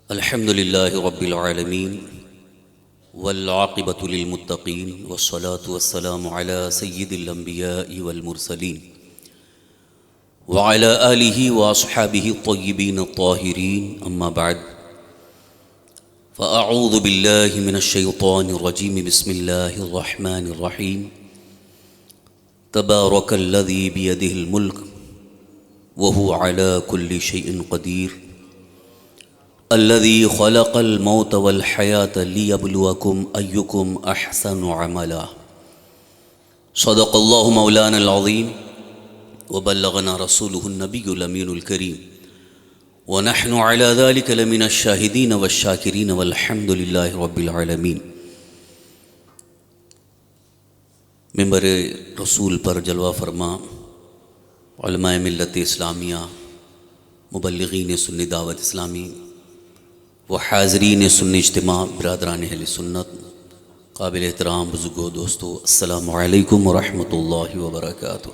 الحمد لله رب العالمين والعاقبة للمتقين والصلاة والسلام على سيد الأنبياء والمرسلين وعلى آله وأصحابه الطيبين الطاهرين أما بعد فأعوذ بالله من الشيطان الرجيم بسم الله الرحمن الرحيم تبارك الذي بيده الملك وهو على كل شيء قدير الذي خلق الموت والحياة ليبلوكم أيكم أحسن عملا صدق الله مولانا العظيم وبلغنا رسوله النبي الأمين الكريم ونحن على ذلك لمن الشاهدين والشاكرين والحمد لله رب العالمين۔ ممبر رسول پر جلوہ فرما علماء ملت اسلامیہ، مبلغین سنی دعوت اسلامی و حاضرین سنی اجتماع، برادران اہل سنت، قابل احترام بزرگوں، دوستو، السلام علیکم ورحمۃ اللہ وبرکاتہ۔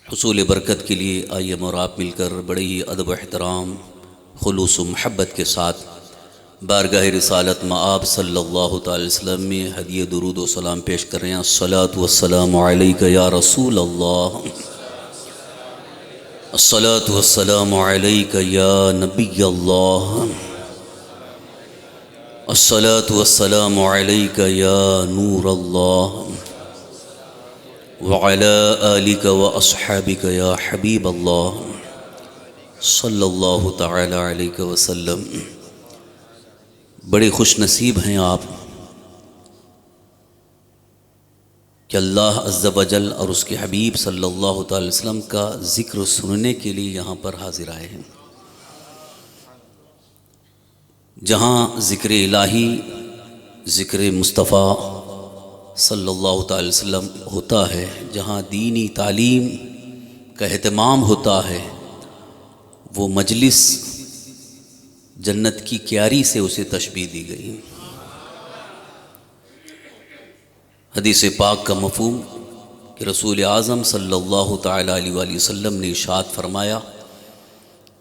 حصول برکت کے لیے آئیے اور آپ مل کر بڑے ہی ادب و احترام، خلوص و محبت کے ساتھ بارگاہ رسالت مآب صلی اللہ تعالی وسلم میں ہدیہ درود و سلام پیش کر رہے ہیں۔ الصلاۃ والسلام علیک یا رسول اللہ، الصلاۃ والسلام علیک یا نبی اللہ، الصلاۃ والسلام علیک یا نور اللہ، وعلی آلک واصحابک یا حبیب اللہ صلی اللہ تعالی علیہ وسلم۔ بڑے خوش نصیب ہیں آپ کہ اللہ عز و جل اور اس کے حبیب صلی اللہ تعالی وسلم کا ذکر سننے کے لیے یہاں پر حاضر آئے ہیں۔ جہاں ذکر الہی، ذکر مصطفیٰ صلی اللہ تعالی وسلم ہوتا ہے، جہاں دینی تعلیم کا اہتمام ہوتا ہے، وہ مجلس جنت کی کیاری سے اسے تشبیہ دی گئی۔ حدیث پاک کا مفہوم کہ رسول اعظم صلی اللہ تعالی علیہ وآلہ وسلم نے ارشاد فرمایا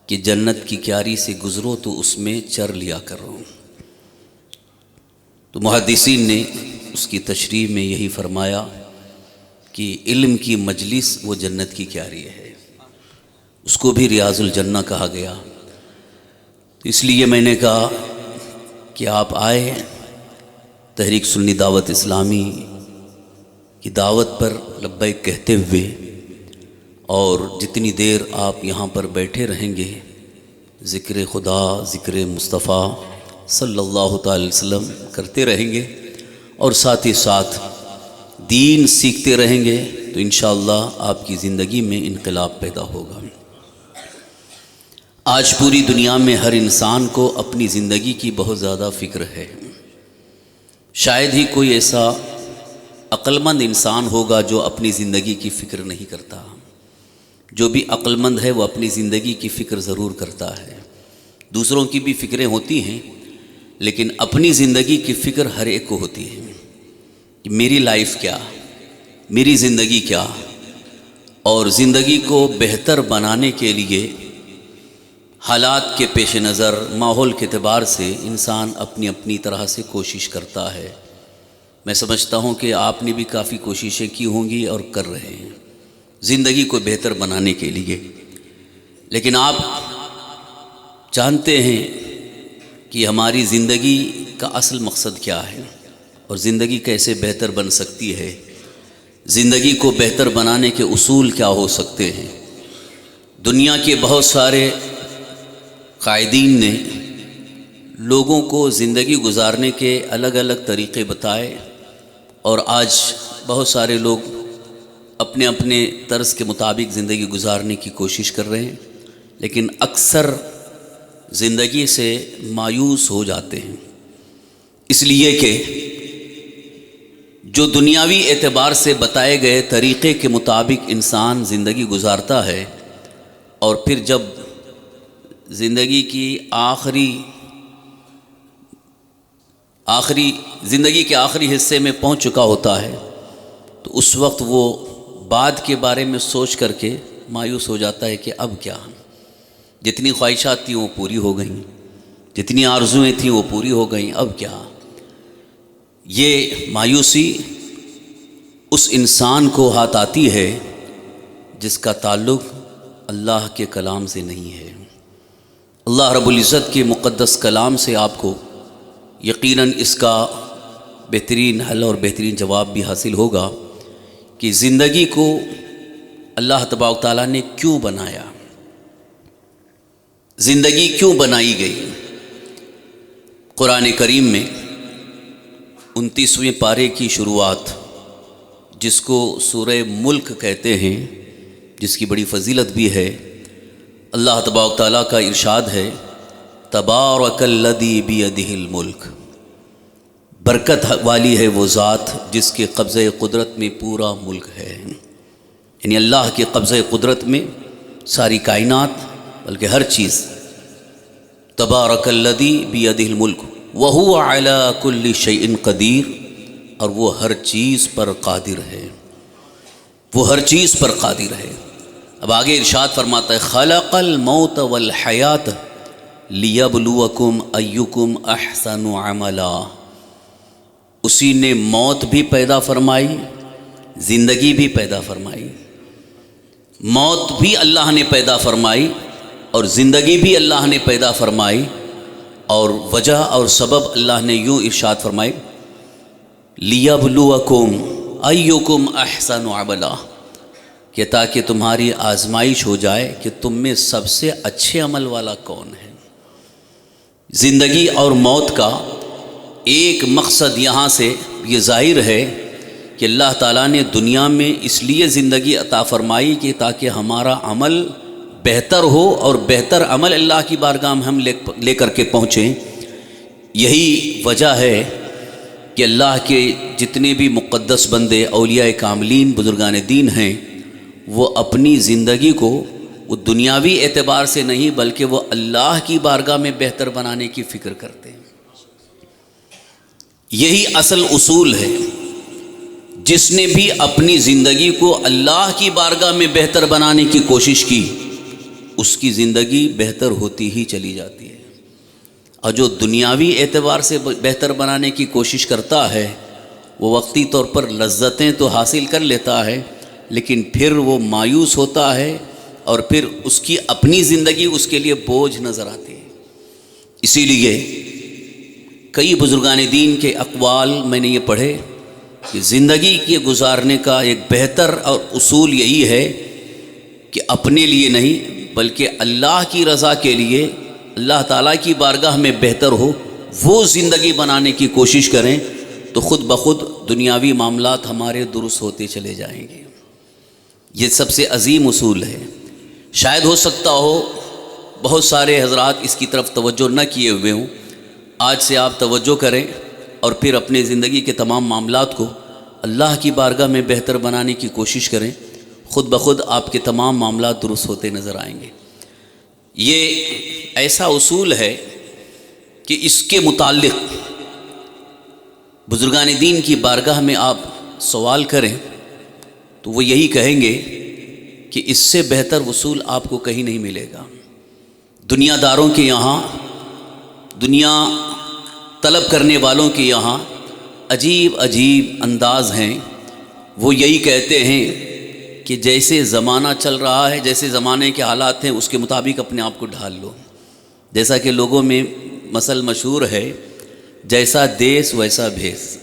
کہ جنت کی کیاری سے گزرو تو اس میں چر لیا کرو۔ تو محدثین نے اس کی تشریح میں یہی فرمایا کہ علم کی مجلس وہ جنت کی کیاری ہے، اس کو بھی ریاض الجنہ کہا گیا۔ اس لیے میں نے کہا کہ آپ آئے تحریک سنی دعوت اسلامی کی دعوت پر لبیک کہتے ہوئے، اور جتنی دیر آپ یہاں پر بیٹھے رہیں گے ذکر خدا، ذکر مصطفیٰ صلی اللہ تعالی وسلم کرتے رہیں گے اور ساتھ ہی ساتھ دین سیکھتے رہیں گے تو انشاءاللہ آپ کی زندگی میں انقلاب پیدا ہوگا۔ آج پوری دنیا میں ہر انسان کو اپنی زندگی کی بہت زیادہ فکر ہے۔ شاید ہی کوئی ایسا عقل مند انسان ہوگا جو اپنی زندگی کی فکر نہیں کرتا۔ جو بھی عقل مند ہے وہ اپنی زندگی کی فکر ضرور کرتا ہے۔ دوسروں کی بھی فکریں ہوتی ہیں، لیکن اپنی زندگی کی فکر ہر ایک کو ہوتی ہے کہ میری لائف کیا، میری زندگی کیا، اور زندگی کو بہتر بنانے کے لیے حالات کے پیش نظر، ماحول کے اعتبار سے انسان اپنی اپنی طرح سے کوشش کرتا ہے۔ میں سمجھتا ہوں کہ آپ نے بھی کافی کوششیں کی ہوں گی اور کر رہے ہیں زندگی کو بہتر بنانے کے لیے، لیکن آپ جانتے ہیں کہ ہماری زندگی کا اصل مقصد کیا ہے اور زندگی کیسے بہتر بن سکتی ہے، زندگی کو بہتر بنانے کے اصول کیا ہو سکتے ہیں۔ دنیا کے بہت سارے قائدین نے لوگوں کو زندگی گزارنے کے الگ الگ طریقے بتائے، اور آج بہت سارے لوگ اپنے اپنے طرز کے مطابق زندگی گزارنے کی کوشش کر رہے ہیں، لیکن اکثر زندگی سے مایوس ہو جاتے ہیں، اس لیے کہ جو دنیاوی اعتبار سے بتائے گئے طریقے کے مطابق انسان زندگی گزارتا ہے، اور پھر جب زندگی کی زندگی کے آخری حصے میں پہنچ چکا ہوتا ہے تو اس وقت وہ بعد کے بارے میں سوچ کر کے مایوس ہو جاتا ہے کہ اب کیا، جتنی خواہشات تھیں وہ پوری ہو گئیں، جتنی آرزوئیں تھیں وہ پوری ہو گئیں، اب کیا؟ یہ مایوسی اس انسان کو ہاتھ آتی ہے جس کا تعلق اللہ کے کلام سے نہیں ہے۔ اللہ رب العزت کے مقدس کلام سے آپ کو یقیناً اس کا بہترین حل اور بہترین جواب بھی حاصل ہوگا کہ زندگی کو اللہ تبارک و تعالیٰ نے کیوں بنایا، زندگی کیوں بنائی گئی۔ قرآن کریم میں 29ویں پارے کی شروعات، جس کو سورہ ملک کہتے ہیں، جس کی بڑی فضیلت بھی ہے، اللہ تبارک و تعالیٰ کا ارشاد ہے تبارک الذی بیدہ الملک، برکت والی ہے وہ ذات جس کے قبضہ قدرت میں پورا ملک ہے۔ یعنی اللہ کے قبضہ قدرت میں ساری کائنات، بلکہ ہر چیز۔ تبارک الذی بیدہ الملک وہو علی کل شیء قدیر، اور وہ ہر چیز پر قادر ہے، وہ ہر چیز پر قادر ہے۔ اب آگے ارشاد فرماتا ہے خلق الموت والحیات لیبلوکم ایکم احسن عملا، اسی نے موت بھی پیدا فرمائی، زندگی بھی پیدا فرمائی۔ موت بھی اللہ نے پیدا فرمائی اور زندگی بھی اللہ نے پیدا فرمائی، اور وجہ اور سبب اللہ نے یوں ارشاد فرمائی لیبلوکم ایکم احسن عملا، کہ تاکہ تمہاری آزمائش ہو جائے کہ تم میں سب سے اچھے عمل والا کون ہے۔ زندگی اور موت کا ایک مقصد یہاں سے یہ ظاہر ہے کہ اللہ تعالیٰ نے دنیا میں اس لیے زندگی عطا فرمائی کہ تاکہ ہمارا عمل بہتر ہو، اور بہتر عمل اللہ کی بارگاہ میں ہم لے کر کے پہنچیں۔ یہی وجہ ہے کہ اللہ کے جتنے بھی مقدس بندے، اولیاء کاملین، بزرگان دین ہیں، وہ اپنی زندگی کو وہ دنیاوی اعتبار سے نہیں بلکہ وہ اللہ کی بارگاہ میں بہتر بنانے کی فکر کرتے ہیں۔ یہی اصل اصول ہے۔ جس نے بھی اپنی زندگی کو اللہ کی بارگاہ میں بہتر بنانے کی کوشش کی، اس کی زندگی بہتر ہوتی ہی چلی جاتی ہے، اور جو دنیاوی اعتبار سے بہتر بنانے کی کوشش کرتا ہے وہ وقتی طور پر لذتیں تو حاصل کر لیتا ہے، لیکن پھر وہ مایوس ہوتا ہے، اور پھر اس کی اپنی زندگی اس کے لیے بوجھ نظر آتی ہے۔ اسی لیے کئی بزرگان دین کے اقوال میں نے یہ پڑھے کہ زندگی کے گزارنے کا ایک بہتر اور اصول یہی ہے کہ اپنے لیے نہیں بلکہ اللہ کی رضا کے لیے، اللہ تعالیٰ کی بارگاہ میں بہتر ہو، وہ زندگی بنانے کی کوشش کریں، تو خود بخود دنیاوی معاملات ہمارے درست ہوتے چلے جائیں گے۔ یہ سب سے عظیم اصول ہے۔ شاید ہو سکتا ہو بہت سارے حضرات اس کی طرف توجہ نہ کیے ہوئے ہوں، آج سے آپ توجہ کریں اور پھر اپنے زندگی کے تمام معاملات کو اللہ کی بارگاہ میں بہتر بنانے کی کوشش کریں، خود بخود آپ کے تمام معاملات درست ہوتے نظر آئیں گے۔ یہ ایسا اصول ہے کہ اس کے متعلق بزرگان دین کی بارگاہ میں آپ سوال کریں تو وہ یہی کہیں گے کہ اس سے بہتر اصول آپ کو کہیں نہیں ملے گا۔ دنیا داروں کے یہاں، دنیا طلب کرنے والوں کے یہاں عجیب عجیب انداز ہیں۔ وہ یہی کہتے ہیں کہ جیسے زمانہ چل رہا ہے، جیسے زمانے کے حالات ہیں، اس کے مطابق اپنے آپ کو ڈھال لو۔ جیسا کہ لوگوں میں مثل مشہور ہے، جیسا دیس ویسا بھیس،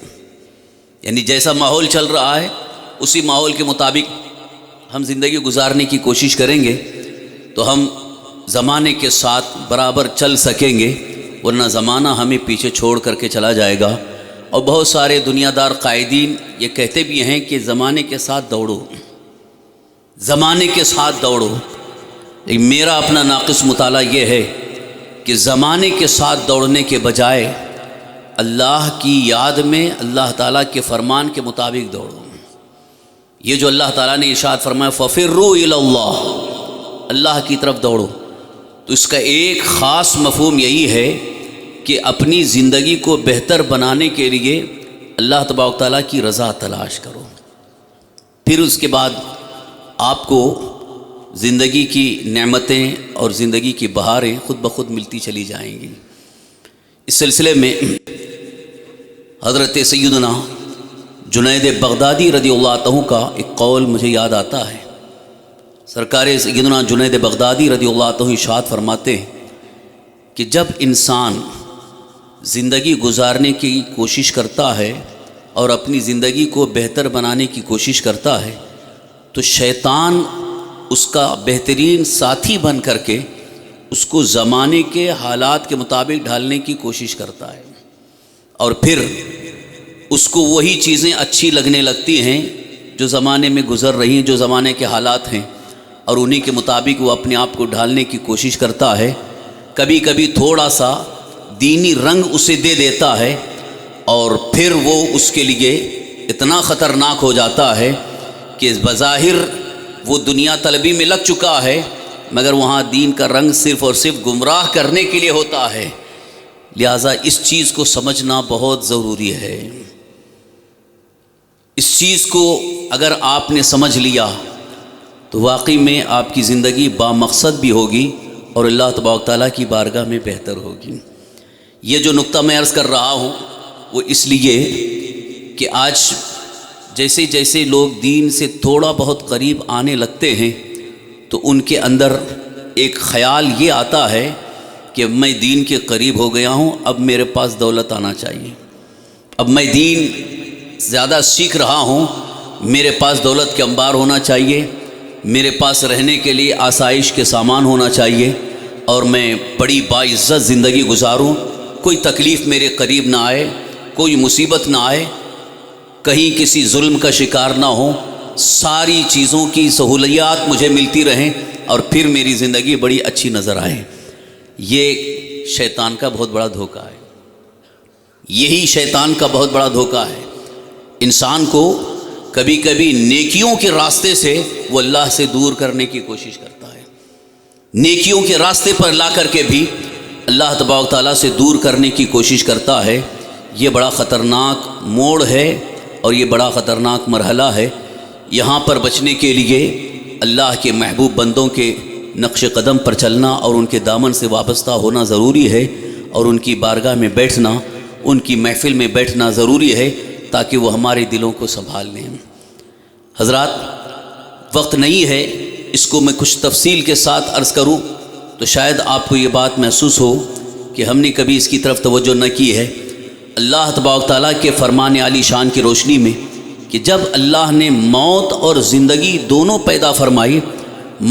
یعنی جیسا ماحول چل رہا ہے اسی ماحول کے مطابق ہم زندگی گزارنے کی کوشش کریں گے تو ہم زمانے کے ساتھ برابر چل سکیں گے، ورنہ زمانہ ہمیں پیچھے چھوڑ کر کے چلا جائے گا۔ اور بہت سارے دنیا دار قائدین یہ کہتے بھی ہیں کہ زمانے کے ساتھ دوڑو، زمانے کے ساتھ دوڑو۔ لیکن میرا اپنا ناقص مطالعہ یہ ہے کہ زمانے کے ساتھ دوڑنے کے بجائے اللہ کی یاد میں، اللہ تعالیٰ کے فرمان کے مطابق دوڑو۔ یہ جو اللہ تعالیٰ نے ارشاد فرمایا فَفِرُّوا إِلَى اللَّهِ، اللہ کی طرف دوڑو، تو اس کا ایک خاص مفہوم یہی ہے کہ اپنی زندگی کو بہتر بنانے کے لیے اللہ تبارک و تعالیٰ کی رضا تلاش کرو۔ پھر اس کے بعد آپ کو زندگی کی نعمتیں اور زندگی کی بہاریں خود بخود ملتی چلی جائیں گی۔ اس سلسلے میں حضرت سیدنا جنید بغدادی رضی اللہ عنہ کا ایک قول مجھے یاد آتا ہے۔ سرکار سیدنا جنید بغدادی رضی اللہ عنہ ارشاد فرماتے ہیں کہ جب انسان زندگی گزارنے کی کوشش کرتا ہے اور اپنی زندگی کو بہتر بنانے کی کوشش کرتا ہے تو شیطان اس کا بہترین ساتھی بن کر کے اس کو زمانے کے حالات کے مطابق ڈھالنے کی کوشش کرتا ہے، اور پھر اس کو وہی چیزیں اچھی لگنے لگتی ہیں جو زمانے میں گزر رہی ہیں، جو زمانے کے حالات ہیں، اور انہی کے مطابق وہ اپنے آپ کو ڈھالنے کی کوشش کرتا ہے۔ کبھی کبھی تھوڑا سا دینی رنگ اسے دے دیتا ہے، اور پھر وہ اس کے لیے اتنا خطرناک ہو جاتا ہے کہ بظاہر وہ دنیا طلبی میں لگ چکا ہے، مگر وہاں دین کا رنگ صرف اور صرف گمراہ کرنے کے لیے ہوتا ہے۔ لہٰذا اس چیز کو سمجھنا بہت ضروری ہے۔ اس چیز کو اگر آپ نے سمجھ لیا تو واقعی میں آپ کی زندگی بامقصد بھی ہوگی اور اللہ تبارک تعالیٰ کی بارگاہ میں بہتر ہوگی۔ یہ جو نقطہ میں عرض کر رہا ہوں وہ اس لیے کہ آج جیسے جیسے لوگ دین سے تھوڑا بہت قریب آنے لگتے ہیں تو ان کے اندر ایک خیال یہ آتا ہے کہ میں دین کے قریب ہو گیا ہوں، اب میرے پاس دولت آنا چاہیے، اب میں دین زیادہ سیکھ رہا ہوں، میرے پاس دولت کے انبار ہونا چاہیے، میرے پاس رہنے کے لیے آسائش کے سامان ہونا چاہیے، اور میں بڑی باعزت زندگی گزاروں، کوئی تکلیف میرے قریب نہ آئے، کوئی مصیبت نہ آئے، کہیں کسی ظلم کا شکار نہ ہو، ساری چیزوں کی سہولیات مجھے ملتی رہیں اور پھر میری زندگی بڑی اچھی نظر آئے۔ یہ شیطان کا بہت بڑا دھوکہ ہے، یہی شیطان کا بہت بڑا دھوکہ ہے۔ انسان کو کبھی کبھی نیکیوں کے راستے سے وہ اللہ سے دور کرنے کی کوشش کرتا ہے، نیکیوں کے راستے پر لا کر کے بھی اللہ تبارک تعالیٰ سے دور کرنے کی کوشش کرتا ہے۔ یہ بڑا خطرناک موڑ ہے اور یہ بڑا خطرناک مرحلہ ہے۔ یہاں پر بچنے کے لیے اللہ کے محبوب بندوں کے نقش قدم پر چلنا اور ان کے دامن سے وابستہ ہونا ضروری ہے، اور ان کی بارگاہ میں بیٹھنا، ان کی محفل میں بیٹھنا ضروری ہے تاکہ وہ ہمارے دلوں کو سنبھال لیں۔ حضرات، وقت نہیں ہے اس کو میں کچھ تفصیل کے ساتھ عرض کروں تو شاید آپ کو یہ بات محسوس ہو کہ ہم نے کبھی اس کی طرف توجہ نہ کی ہے۔ اللہ تبارک تعالیٰ کے فرمان عالی شان کی روشنی میں کہ جب اللہ نے موت اور زندگی دونوں پیدا فرمائی،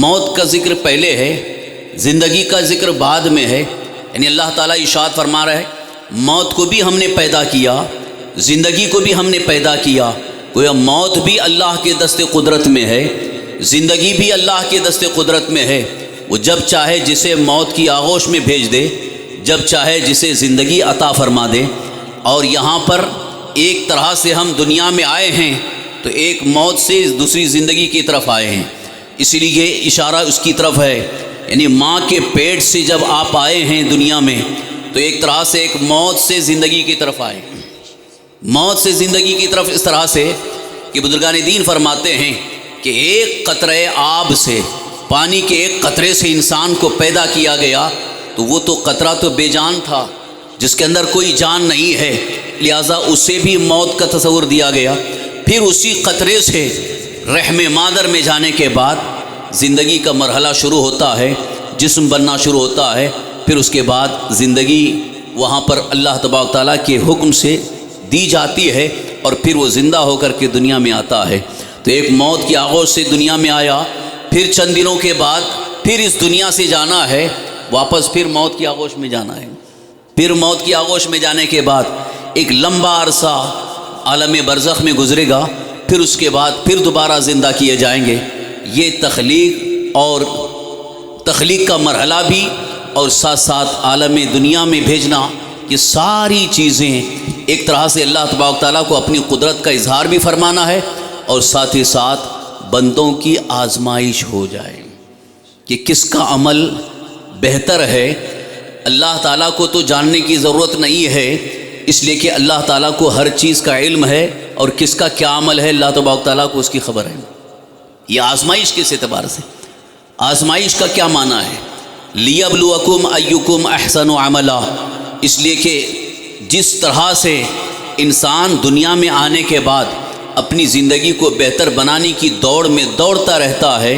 موت کا ذکر پہلے ہے، زندگی کا ذکر بعد میں ہے، یعنی اللہ تعالیٰ ارشاد فرما رہا ہے موت کو بھی ہم نے پیدا کیا، زندگی کو بھی ہم نے پیدا کیا۔ گویا موت بھی اللہ کے دست قدرت میں ہے، زندگی بھی اللہ کے دست قدرت میں ہے۔ وہ جب چاہے جسے موت کی آغوش میں بھیج دے، جب چاہے جسے زندگی عطا فرما دے۔ اور یہاں پر ایک طرح سے ہم دنیا میں آئے ہیں تو ایک موت سے دوسری زندگی کی طرف آئے ہیں، اسی لیے اشارہ اس کی طرف ہے، یعنی ماں کے پیٹ سے جب آپ آئے ہیں دنیا میں تو ایک طرح سے ایک موت سے زندگی کی طرف آئے، موت سے زندگی کی طرف اس طرح سے کہ بزرگان دین فرماتے ہیں کہ ایک قطرے آب سے، پانی کے ایک قطرے سے انسان کو پیدا کیا گیا تو وہ تو قطرہ تو بے جان تھا، جس کے اندر کوئی جان نہیں ہے، لہٰذا اسے بھی موت کا تصور دیا گیا۔ پھر اسی قطرے سے رحم مادر میں جانے کے بعد زندگی کا مرحلہ شروع ہوتا ہے، جسم بننا شروع ہوتا ہے، پھر اس کے بعد زندگی وہاں پر اللہ تبارک تعالیٰ کے حکم سے دی جاتی ہے اور پھر وہ زندہ ہو کر کے دنیا میں آتا ہے۔ تو ایک موت کی آغوش سے دنیا میں آیا، پھر چند دنوں کے بعد پھر اس دنیا سے جانا ہے، واپس پھر موت کی آغوش میں جانا ہے، پھر موت کی آغوش میں جانے کے بعد ایک لمبا عرصہ عالم برزخ میں گزرے گا، پھر اس کے بعد پھر دوبارہ زندہ کیے جائیں گے۔ یہ تخلیق اور تخلیق کا مرحلہ بھی اور ساتھ ساتھ عالم دنیا میں بھیجنا، یہ ساری چیزیں ایک طرح سے اللہ تبارک تعالیٰ کو اپنی قدرت کا اظہار بھی فرمانا ہے اور ساتھ ہی ساتھ بندوں کی آزمائش ہو جائے کہ کس کا عمل بہتر ہے۔ اللہ تعالیٰ کو تو جاننے کی ضرورت نہیں ہے، اس لیے کہ اللہ تعالیٰ کو ہر چیز کا علم ہے اور کس کا کیا عمل ہے اللہ تبارک تعالیٰ کو اس کی خبر ہے۔ یہ آزمائش کس اعتبار سے؟ آزمائش کا کیا معنی ہے؟ لیبلوکم ایکم احسن عملا، اس لیے کہ جس طرح سے انسان دنیا میں آنے کے بعد اپنی زندگی کو بہتر بنانے کی دوڑ میں دوڑتا رہتا ہے،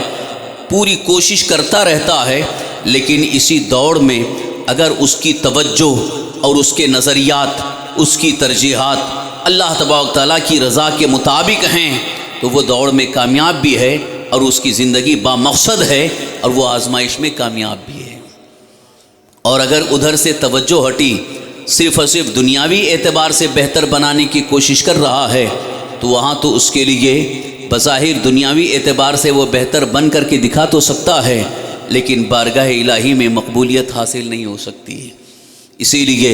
پوری کوشش کرتا رہتا ہے، لیکن اسی دوڑ میں اگر اس کی توجہ اور اس کے نظریات، اس کی ترجیحات اللہ تبارک تعالیٰ کی رضا کے مطابق ہیں تو وہ دوڑ میں کامیاب بھی ہے اور اس کی زندگی بامقصد ہے اور وہ آزمائش میں کامیاب بھی ہے۔ اور اگر ادھر سے توجہ ہٹی، صرف اور صرف دنیاوی اعتبار سے بہتر بنانے کی کوشش کر رہا ہے تو وہاں تو اس کے لیے بظاہر دنیاوی اعتبار سے وہ بہتر بن کر کے دکھا تو سکتا ہے، لیکن بارگاہ الہی میں مقبولیت حاصل نہیں ہو سکتی ہے۔ اسی لیے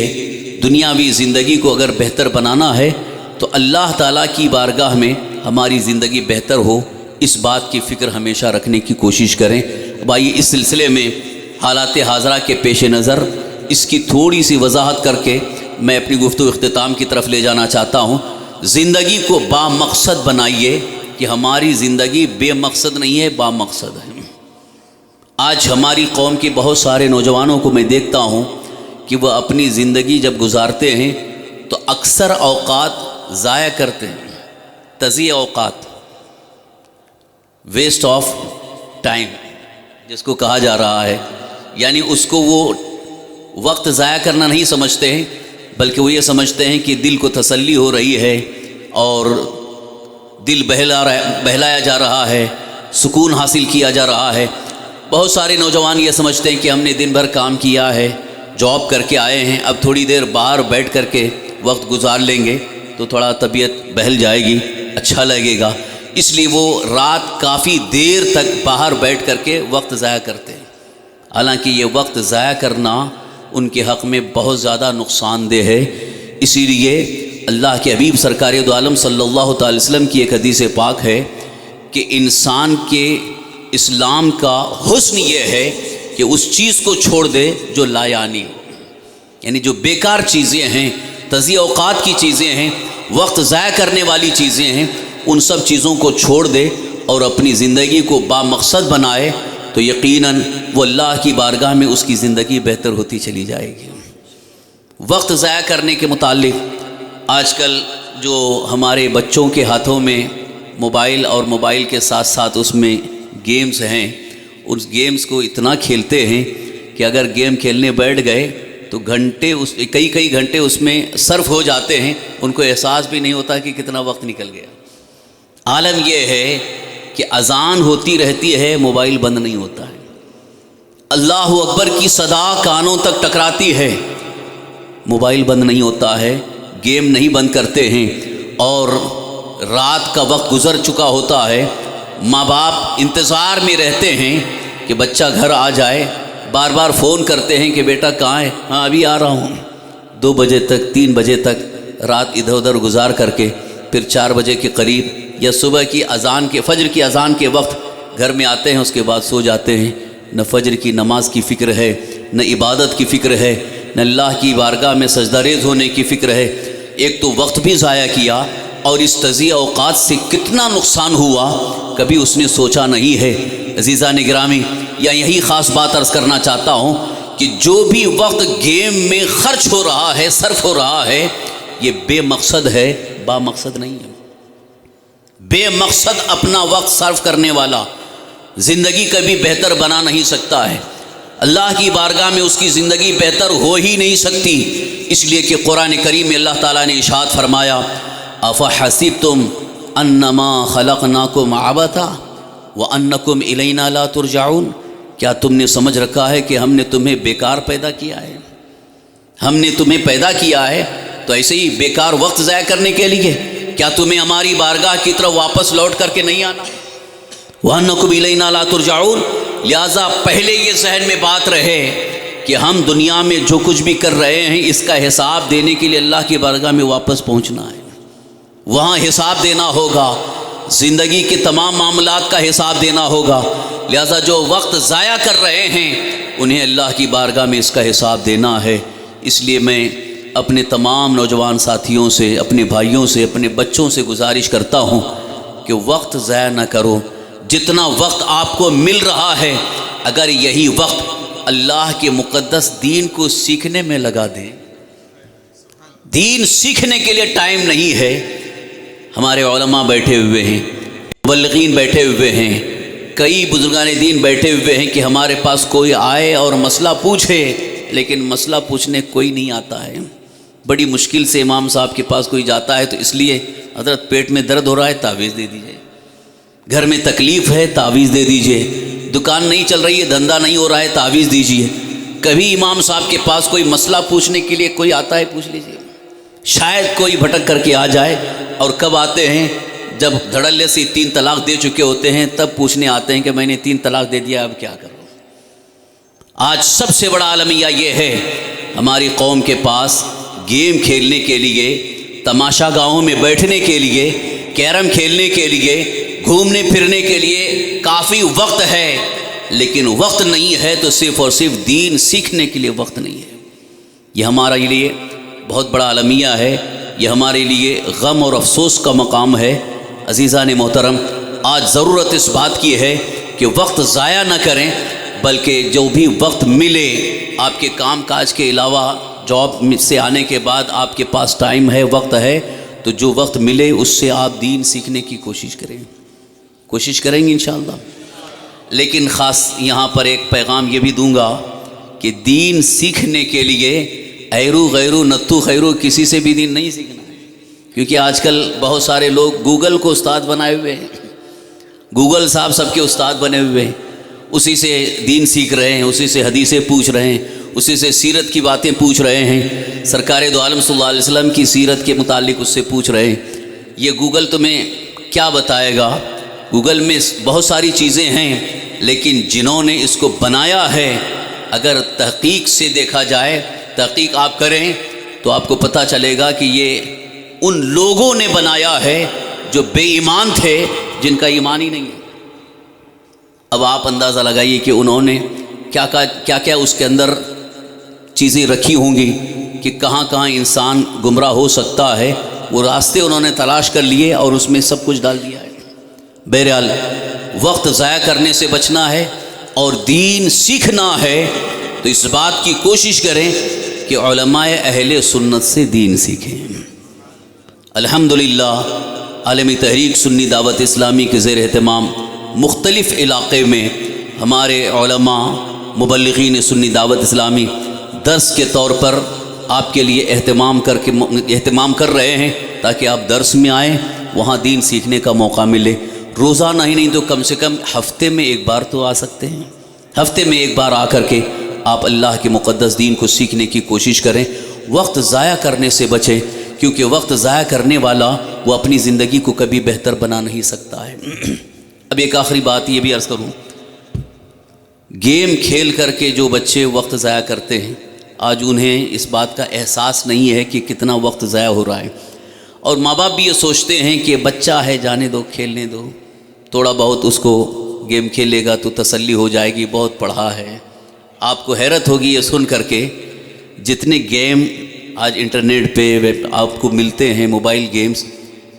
دنیاوی زندگی کو اگر بہتر بنانا ہے تو اللہ تعالیٰ کی بارگاہ میں ہماری زندگی بہتر ہو، اس بات کی فکر ہمیشہ رکھنے کی کوشش کریں۔ اب آئیے اس سلسلے میں حالات حاضرہ کے پیش نظر اس کی تھوڑی سی وضاحت کر کے میں اپنی گفتگو اختتام کی طرف لے جانا چاہتا ہوں۔ زندگی کو با مقصد بنائیے کہ ہماری زندگی بے مقصد نہیں ہے، با مقصد ہے۔ آج ہماری قوم کے بہت سارے نوجوانوں کو میں دیکھتا ہوں کہ وہ اپنی زندگی جب گزارتے ہیں تو اکثر اوقات ضائع کرتے ہیں، تضیع اوقات، ویسٹ آف ٹائم جس کو کہا جا رہا ہے، یعنی اس کو وہ وقت ضائع کرنا نہیں سمجھتے ہیں، بلکہ وہ یہ سمجھتے ہیں کہ دل کو تسلی ہو رہی ہے اور دل بہلایا جا رہا ہے، سکون حاصل کیا جا رہا ہے۔ بہت سارے نوجوان یہ سمجھتے ہیں کہ ہم نے دن بھر کام کیا ہے، جاب کر کے آئے ہیں، اب تھوڑی دیر باہر بیٹھ کر کے وقت گزار لیں گے تو تھوڑا طبیعت بہل جائے گی، اچھا لگے گا، اس لیے وہ رات کافی دیر تک باہر بیٹھ کر کے وقت ضائع کرتے ہیں۔ حالانکہ یہ وقت ضائع کرنا ان کے حق میں بہت زیادہ نقصان دہ ہے۔ اسی لیے اللہ کے حبیب سرکار دو عالم صلی اللہ تعالی وسلم کی ایک حدیث پاک ہے کہ انسان کے اسلام کا حسن یہ ہے کہ اس چیز کو چھوڑ دے جو لا یعنی ہو، یعنی جو بیکار چیزیں ہیں، تضیع اوقات کی چیزیں ہیں، وقت ضائع کرنے والی چیزیں ہیں، ان سب چیزوں کو چھوڑ دے اور اپنی زندگی کو بامقصد بنائے تو یقیناً وہ اللہ کی بارگاہ میں اس کی زندگی بہتر ہوتی چلی جائے گی۔ وقت ضائع کرنے کے متعلق آج کل جو ہمارے بچوں کے ہاتھوں میں موبائل اور موبائل کے ساتھ ساتھ اس میں گیمز ہیں، اس گیمز کو اتنا کھیلتے ہیں کہ اگر گیم کھیلنے بیٹھ گئے تو گھنٹے کئی گھنٹے اس میں صرف ہو جاتے ہیں، ان کو احساس بھی نہیں ہوتا کہ کتنا وقت نکل گیا۔ عالم یہ ہے کہ اذان ہوتی رہتی ہے، موبائل بند نہیں ہوتا ہے، اللہ اکبر کی صدا کانوں تک ٹکراتی ہے، موبائل بند نہیں ہوتا ہے، گیم نہیں بند کرتے ہیں، اور رات کا وقت گزر چکا ہوتا ہے، ماں باپ انتظار میں رہتے ہیں کہ بچہ گھر آ جائے، بار بار فون کرتے ہیں کہ بیٹا کہاں ہے؟ ہاں ابھی آ رہا ہوں۔ 2 بجے تک 3 بجے تک رات ادھر ادھر گزار کر کے پھر 4 بجے کے قریب یا صبح کی اذان کے فجر کی اذان کے وقت گھر میں آتے ہیں، اس کے بعد سو جاتے ہیں۔ نہ فجر کی نماز کی فکر ہے، نہ عبادت کی فکر ہے، نہ اللہ کی بارگاہ میں سجدہ ریز ہونے کی فکر ہے۔ ایک تو وقت بھی ضائع کیا اور اس تضیع اوقات سے کتنا نقصان ہوا کبھی اس نے سوچا نہیں ہے۔ عزیزان گرامی، یا یہی خاص بات عرض کرنا چاہتا ہوں کہ جو بھی وقت گیم میں خرچ ہو رہا ہے، صرف ہو رہا ہے، یہ بے مقصد ہے، با مقصد نہیں ہے۔ بے مقصد اپنا وقت صرف کرنے والا زندگی کبھی بہتر بنا نہیں سکتا ہے، اللہ کی بارگاہ میں اس کی زندگی بہتر ہو ہی نہیں سکتی، اس لیے کہ قرآن کریم میں اللہ تعالیٰ نے ارشاد فرمایا افحسبتم انما خلقناکم عبثا وانکم الینا لا ترجعون، کیا تم نے سمجھ رکھا ہے کہ ہم نے تمہیں بیکار پیدا کیا ہے؟ ہم نے تمہیں پیدا کیا ہے تو ایسے ہی بیکار وقت ضائع کرنے کے لیے؟ کیا تمہیں ہماری بارگاہ کی طرف واپس لوٹ کر کے نہیں آنا؟ وَأَنَّكُمْ إِلَيْنَا لَا تُرْجَعُونَ، لہٰذا پہلے یہ ذہن میں بات رہے کہ ہم دنیا میں جو کچھ بھی کر رہے ہیں اس کا حساب دینے کے لیے اللہ کی بارگاہ میں واپس پہنچنا ہے، وہاں حساب دینا ہوگا، زندگی کے تمام معاملات کا حساب دینا ہوگا، لہٰذا جو وقت ضائع کر رہے ہیں انہیں اللہ کی بارگاہ میں اس کا حساب دینا ہے۔ اس لیے میں اپنے تمام نوجوان ساتھیوں سے، اپنے بھائیوں سے، اپنے بچوں سے گزارش کرتا ہوں کہ وقت ضائع نہ کرو، جتنا وقت آپ کو مل رہا ہے اگر یہی وقت اللہ کے مقدس دین کو سیکھنے میں لگا دیں. دین سیکھنے کے لیے ٹائم نہیں ہے. ہمارے علماء بیٹھے ہوئے ہیں، مبلغین بیٹھے ہوئے ہیں، کئی بزرگان دین بیٹھے ہوئے ہیں کہ ہمارے پاس کوئی آئے اور مسئلہ پوچھے، لیکن مسئلہ پوچھنے کوئی نہیں آتا ہے. بڑی مشکل سے امام صاحب کے پاس کوئی جاتا ہے تو اس لیے حضرت پیٹ میں درد ہو رہا ہے تعویذ دے دیجئے، گھر میں تکلیف ہے تعویذ دے دیجئے، دکان نہیں چل رہی ہے، دھندا نہیں ہو رہا ہے، تعویذ دیجئے. کبھی امام صاحب کے پاس کوئی مسئلہ پوچھنے کے لیے کوئی آتا ہے؟ پوچھ لیجئے. شاید کوئی بھٹک کر کے آ جائے، اور کب آتے ہیں؟ جب دھڑلے سے 3 طلاق دے چکے ہوتے ہیں تب پوچھنے آتے ہیں کہ میں نے 3 طلاق دے دیا، اب کیا کروں. آج سب سے بڑا المیہ یہ ہے ہماری قوم کے پاس گیم کھیلنے کے لیے، تماشا گاہوں میں بیٹھنے کے لیے، کیرم کھیلنے کے لیے، گھومنے پھرنے کے لیے کافی وقت ہے، لیکن وقت نہیں ہے تو صرف اور صرف دین سیکھنے کے لیے وقت نہیں ہے. یہ ہمارے لیے بہت بڑا المیہ ہے، یہ ہمارے لیے غم اور افسوس کا مقام ہے. عزیزان محترم، آج ضرورت اس بات کی ہے کہ وقت ضائع نہ کریں، بلکہ جو بھی وقت ملے آپ کے کام کاج کے علاوہ، جاب سے آنے کے بعد آپ کے پاس ٹائم ہے، وقت ہے، تو جو وقت ملے اس سے آپ دین سیکھنے کی کوشش کریں. کوشش کریں گے انشاءاللہ. لیکن خاص یہاں پر ایک پیغام یہ بھی دوں گا کہ دین سیکھنے کے لیے ایرو غیرو نتو خیرو کسی سے بھی دین نہیں سیکھنا ہے، کیونکہ آج کل بہت سارے لوگ گوگل کو استاد بنائے ہوئے ہیں. گوگل صاحب سب کے استاد بنے ہوئے ہیں، اسی سے دین سیکھ رہے ہیں، اسی سے حدیثیں پوچھ رہے ہیں، اسی سے سیرت کی باتیں پوچھ رہے ہیں، سرکار دو عالم صلی اللہ علیہ وسلم کی سیرت کے متعلق اس سے پوچھ رہے ہیں. یہ گوگل تمہیں کیا بتائے گا؟ گوگل میں بہت ساری چیزیں ہیں، لیکن جنہوں نے اس کو بنایا ہے اگر تحقیق سے دیکھا جائے، تحقیق آپ کریں تو آپ کو پتہ چلے گا کہ یہ ان لوگوں نے بنایا ہے جو بے ایمان تھے، جن کا ایمان ہی نہیں ہے. اب آپ اندازہ لگائیے کہ انہوں نے کیا کیا اس کے اندر چیزیں رکھی ہوں گی کہ کہاں کہاں انسان گمراہ ہو سکتا ہے. وہ راستے انہوں نے تلاش کر لیے اور اس میں سب کچھ ڈال دیا ہے. بہرحال وقت ضائع کرنے سے بچنا ہے اور دین سیکھنا ہے تو اس بات کی کوشش کریں کہ علماء اہل سنت سے دین سیکھیں. الحمدللہ عالمی تحریک سنی دعوت اسلامی کے زیر اہتمام مختلف علاقے میں ہمارے علماء مبلغین سنی دعوت اسلامی درس کے طور پر آپ کے لیے اہتمام کر رہے ہیں تاکہ آپ درس میں آئیں، وہاں دین سیکھنے کا موقع ملے. روزانہ ہی نہیں تو کم سے کم ہفتے میں ایک بار تو آ سکتے ہیں. ہفتے میں ایک بار آ کر کے آپ اللہ کے مقدس دین کو سیکھنے کی کوشش کریں. وقت ضائع کرنے سے بچیں، کیونکہ وقت ضائع کرنے والا وہ اپنی زندگی کو کبھی بہتر بنا نہیں سکتا ہے. اب ایک آخری بات یہ بھی عرض کروں، گیم کھیل کر کے جو بچے وقت ضائع کرتے ہیں، آج انہیں اس بات کا احساس نہیں ہے کہ کتنا وقت ضائع ہو رہا ہے. اور ماں باپ بھی یہ سوچتے ہیں کہ بچہ ہے، جانے دو، کھیلنے دو، تھوڑا بہت اس کو گیم کھیلے گا تو تسلی ہو جائے گی، بہت پڑھا ہے. آپ کو حیرت ہوگی یہ سن کر کے، جتنے گیم آج انٹرنیٹ پہ آپ کو ملتے ہیں، موبائل گیمز،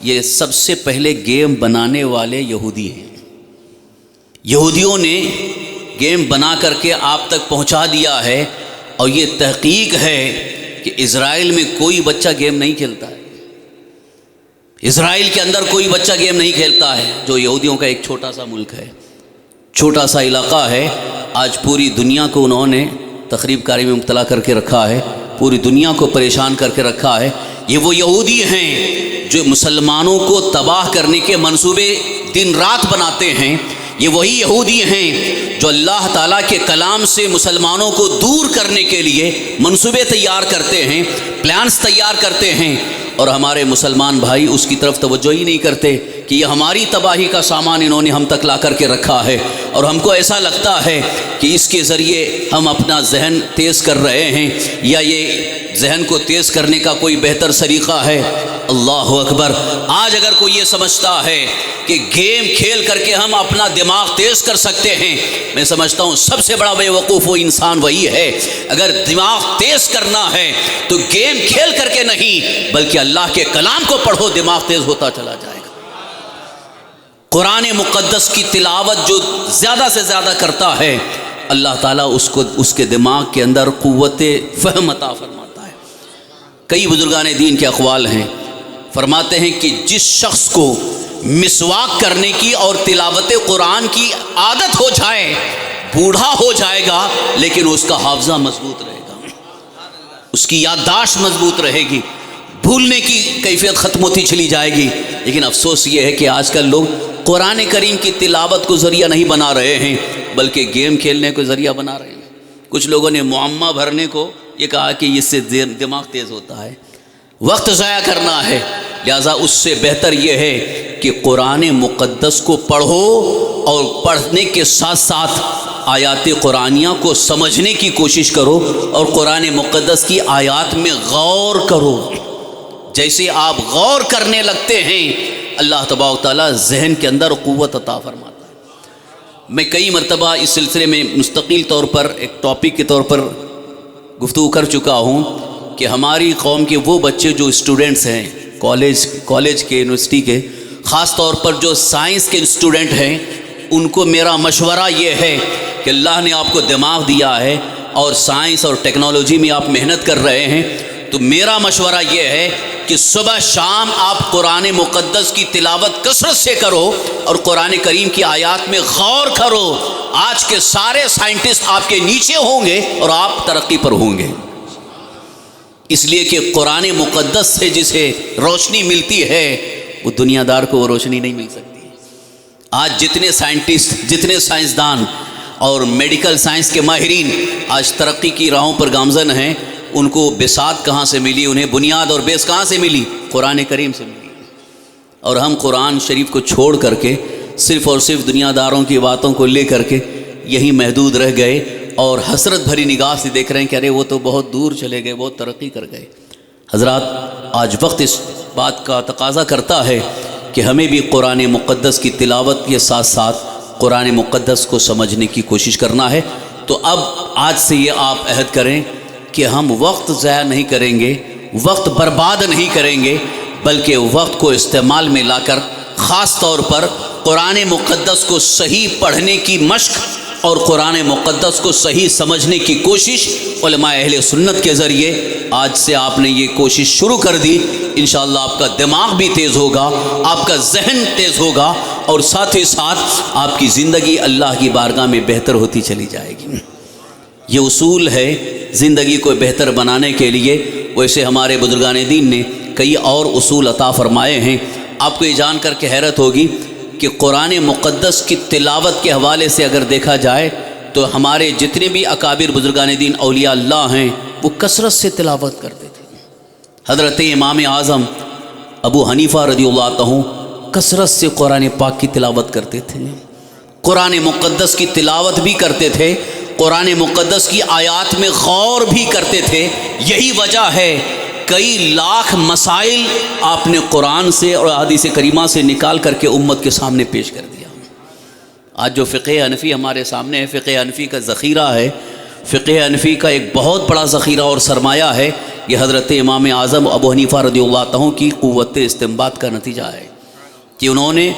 یہ سب سے پہلے گیم بنانے والے یہودی ہیں. یہودیوں نے گیم بنا کر کے آپ تک پہنچا دیا ہے. اور یہ تحقیق ہے کہ اسرائیل میں کوئی بچہ گیم نہیں کھیلتا ہے. اسرائیل کے اندر کوئی بچہ گیم نہیں کھیلتا ہے، جو یہودیوں کا ایک چھوٹا سا ملک ہے، چھوٹا سا علاقہ ہے. آج پوری دنیا کو انہوں نے تخریب کاری میں مبتلا کر کے رکھا ہے، پوری دنیا کو پریشان کر کے رکھا ہے. یہ وہ یہودی ہیں جو مسلمانوں کو تباہ کرنے کے منصوبے دن رات بناتے ہیں. یہ وہی یہودی ہیں جو اللہ تعالیٰ کے کلام سے مسلمانوں کو دور کرنے کے لیے منصوبے تیار کرتے ہیں، پلانز تیار کرتے ہیں. اور ہمارے مسلمان بھائی اس کی طرف توجہ ہی نہیں کرتے کہ یہ ہماری تباہی کا سامان انہوں نے ہم تک لا کر کے رکھا ہے. اور ہم کو ایسا لگتا ہے کہ اس کے ذریعے ہم اپنا ذہن تیز کر رہے ہیں، یا یہ ذہن کو تیز کرنے کا کوئی بہتر طریقہ ہے. اللہ اکبر. آج اگر کوئی یہ سمجھتا ہے کہ گیم کھیل کر کے ہم اپنا دماغ تیز کر سکتے ہیں، میں سمجھتا ہوں سب سے بڑا بے وقوف وہ انسان وہی ہے. اگر دماغ تیز کرنا ہے تو گیم کھیل کر کے نہیں، بلکہ اللہ کے کلام کو پڑھو، دماغ تیز ہوتا چلا جائے گا. قرآن مقدس کی تلاوت جو زیادہ سے زیادہ کرتا ہے، اللہ تعالیٰ اس کے دماغ کے اندر قوت فہم عطا فرماتا ہے۔ کئی بزرگان دین کے اقوال ہیں، فرماتے ہیں کہ جس شخص کو مسواک کرنے کی اور تلاوت قرآن کی عادت ہو جائے، بوڑھا ہو جائے گا لیکن اس کا حافظہ مضبوط رہے گا، اس کی یادداشت مضبوط رہے گی، بھولنے کی کیفیت ختم ہوتی چلی جائے گی۔ لیکن افسوس یہ ہے کہ آج کل لوگ قرآن کریم کی تلاوت کو ذریعہ نہیں بنا رہے ہیں، بلکہ گیم کھیلنے کو ذریعہ بنا رہے ہیں۔ کچھ لوگوں نے معمہ بھرنے کو یہ کہا کہ اس سے دماغ تیز ہوتا ہے، وقت ضائع کرنا ہے، لہذا اس سے بہتر یہ ہے کہ قرآن مقدس کو پڑھو اور پڑھنے کے ساتھ ساتھ آیات قرآنیہ کو سمجھنے کی کوشش کرو اور قرآن مقدس کی آیات میں غور کرو۔ جیسے آپ غور کرنے لگتے ہیں، اللہ تبارک و تعالیٰ ذہن کے اندر قوت عطا فرماتا ہے۔ میں کئی مرتبہ اس سلسلے میں مستقل طور پر ایک ٹاپک کے طور پر گفتگو کر چکا ہوں کہ ہماری قوم کے وہ بچے جو اسٹوڈنٹس ہیں کالج کے، یونیورسٹی کے، خاص طور پر جو سائنس کے اسٹوڈنٹ ہیں، ان کو میرا مشورہ یہ ہے کہ اللہ نے آپ کو دماغ دیا ہے اور سائنس اور ٹیکنالوجی میں آپ محنت کر رہے ہیں، تو میرا مشورہ یہ ہے کہ صبح شام آپ قرآن مقدس کی تلاوت کثرت سے کرو اور قرآن کریم کی آیات میں غور کرو۔ آج کے سارے سائنٹسٹ آپ کے نیچے ہوں گے اور آپ ترقی پر ہوں گے، اس لیے کہ قرآن مقدس سے جسے روشنی ملتی ہے وہ دنیا دار کو وہ روشنی نہیں مل سکتی۔ آج جتنے سائنٹسٹ، جتنے سائنسدان اور میڈیکل سائنس کے ماہرین آج ترقی کی راہوں پر گامزن ہیں، ان کو بساط کہاں سے ملی، انہیں بنیاد اور بیس کہاں سے ملی؟ قرآن کریم سے ملی۔ اور ہم قرآن شریف کو چھوڑ کر کے صرف اور صرف دنیا داروں کی باتوں کو لے کر کے یہیں محدود رہ گئے اور حسرت بھری نگاہ سے دیکھ رہے ہیں کہ ارے وہ تو بہت دور چلے گئے، بہت ترقی کر گئے۔ حضرات، آج وقت اس بات کا تقاضا کرتا ہے کہ ہمیں بھی قرآن مقدس کی تلاوت کے ساتھ ساتھ قرآن مقدس کو سمجھنے کی کوشش کرنا ہے۔ تو اب آج سے یہ آپ عہد کریں کہ ہم وقت ضائع نہیں کریں گے، وقت برباد نہیں کریں گے، بلکہ وقت کو استعمال میں لا کر خاص طور پر قرآن مقدس کو صحیح پڑھنے کی مشق اور قرآن مقدس کو صحیح سمجھنے کی کوشش علماء اہل سنت کے ذریعے آج سے آپ نے یہ کوشش شروع کر دی، انشاءاللہ آپ کا دماغ بھی تیز ہوگا، آپ کا ذہن تیز ہوگا اور ساتھ ہی ساتھ آپ کی زندگی اللہ کی بارگاہ میں بہتر ہوتی چلی جائے گی۔ یہ اصول ہے زندگی کو بہتر بنانے کے لیے۔ ویسے ہمارے بزرگان دین نے کئی اور اصول عطا فرمائے ہیں۔ آپ کو یہ جان کر کے حیرت ہوگی کہ قرآن مقدس کی تلاوت کے حوالے سے اگر دیکھا جائے تو ہمارے جتنے بھی اکابر بزرگان دین اولیاء اللہ ہیں وہ کثرت سے تلاوت کرتے تھے۔ حضرت امام اعظم ابو حنیفہ رضی اللہ عنہ کثرت سے قرآن پاک کی تلاوت کرتے تھے، قرآن مقدس کی تلاوت بھی کرتے تھے، قرآن مقدس کی آیات میں غور بھی کرتے تھے۔ یہی وجہ ہے کئی لاکھ مسائل آپ نے قرآن سے اور احادیث کریمہ سے نکال کر کے امت کے سامنے پیش کر دیا۔ آج جو فقہ حنفی ہمارے سامنے ہے، فقہ حنفی کا ذخیرہ ہے، فقہ حنفی کا ایک بہت بڑا ذخیرہ اور سرمایہ ہے، یہ حضرت امام اعظم ابو حنیفہ رضی اللہ عنہ کی قوت استنباط کا نتیجہ ہے کہ انہوں نے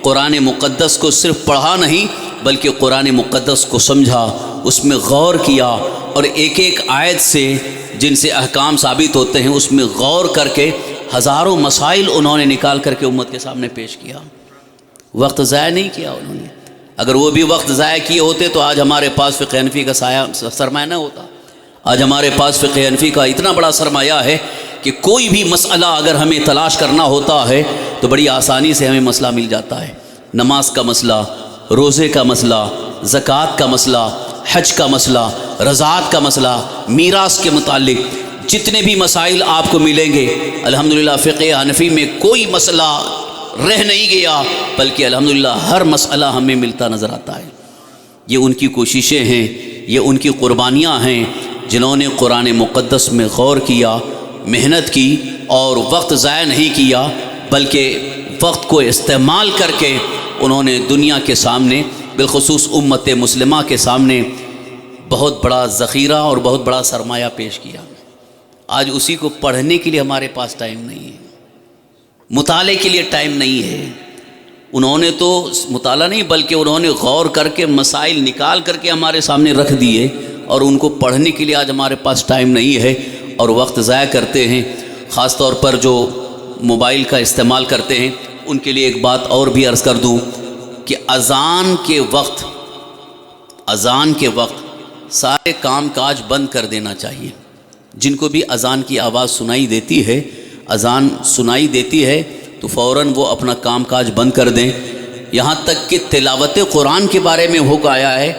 قرآن مقدس کو صرف پڑھا نہیں بلکہ قرآن مقدس کو سمجھا، اس میں غور کیا اور ایک ایک آیت سے جن سے احکام ثابت ہوتے ہیں اس میں غور کر کے ہزاروں مسائل انہوں نے نکال کر کے امت کے سامنے پیش کیا۔ وقت ضائع نہیں کیا انہوں نے۔ اگر وہ بھی وقت ضائع کیے ہوتے تو آج ہمارے پاس فقہ حنفی کا سرمایہ نہ ہوتا۔ آج ہمارے پاس فقہ حنفی کا اتنا بڑا سرمایہ ہے کہ کوئی بھی مسئلہ اگر ہمیں تلاش کرنا ہوتا ہے تو بڑی آسانی سے ہمیں مسئلہ مل جاتا ہے۔ نماز کا مسئلہ، روزے کا مسئلہ، زکوٰۃ کا مسئلہ، حج کا مسئلہ، رضاعت کا مسئلہ، میراث کے متعلق جتنے بھی مسائل آپ کو ملیں گے، الحمدللہ فقہ حنفی میں کوئی مسئلہ رہ نہیں گیا، بلکہ الحمدللہ ہر مسئلہ ہمیں ملتا نظر آتا ہے۔ یہ ان کی کوششیں ہیں، یہ ان کی قربانیاں ہیں، جنہوں نے قرآن مقدس میں غور کیا، محنت کی اور وقت ضائع نہیں کیا، بلکہ وقت کو استعمال کر کے انہوں نے دنیا کے سامنے، بالخصوص امت مسلمہ کے سامنے بہت بڑا ذخیرہ اور بہت بڑا سرمایہ پیش کیا۔ آج اسی کو پڑھنے کے لیے ہمارے پاس ٹائم نہیں ہے، مطالعے کے لیے ٹائم نہیں ہے، انہوں نے تو مطالعہ نہیں بلکہ انہوں نے غور کر کے مسائل نکال کر کے ہمارے سامنے رکھ دیے، اور ان کو پڑھنے کے لیے آج ہمارے پاس ٹائم نہیں ہے اور وقت ضائع کرتے ہیں۔ خاص طور پر جو موبائل کا استعمال کرتے ہیں ان کے لیے ایک بات اور بھی عرض کر دوں کہ اذان کے وقت سارے کام کاج بند کر دینا چاہیے۔ جن کو بھی اذان کی آواز سنائی دیتی ہے، اذان سنائی دیتی ہے، تو فوراً وہ اپنا کام کاج بند کر دیں۔ یہاں تک کہ تلاوت قرآن کے بارے میں حکم آیا ہے